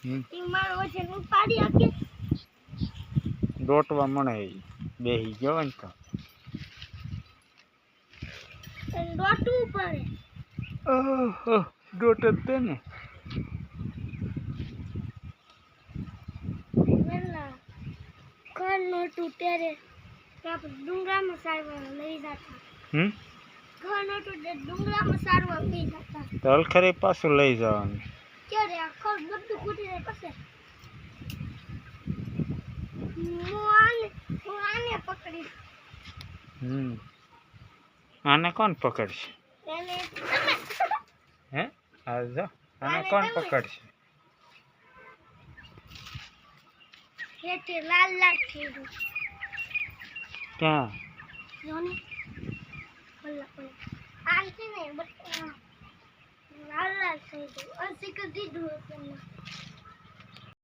ઈ મારો વજન ઉપાડી આપે દોટવા મને બેહી ગયો ને તો દોટવું પડે ઓહો દોટ જ તે ને વેલા ઘર નોટું ત્યારે આપણે ડુંગરામાં સારવા લઈ જતા ઘર નોટું ડુંગરામાં સારવા લઈ જતા તો હલખરી પાછું લઈ જવાનું ક્યારે આ ખર બધું ખૂટી જાય પછી હું આને પકડી આને કોણ પકડશે એને હે આ જો આને કોણ પકડશે હેઠે લાલ લાલ થઈ ગયું ક્યાં જોને બોલા બોલા આનથી ને લાલ લાલ થઈ ગયું અસી કરી દીધું હતું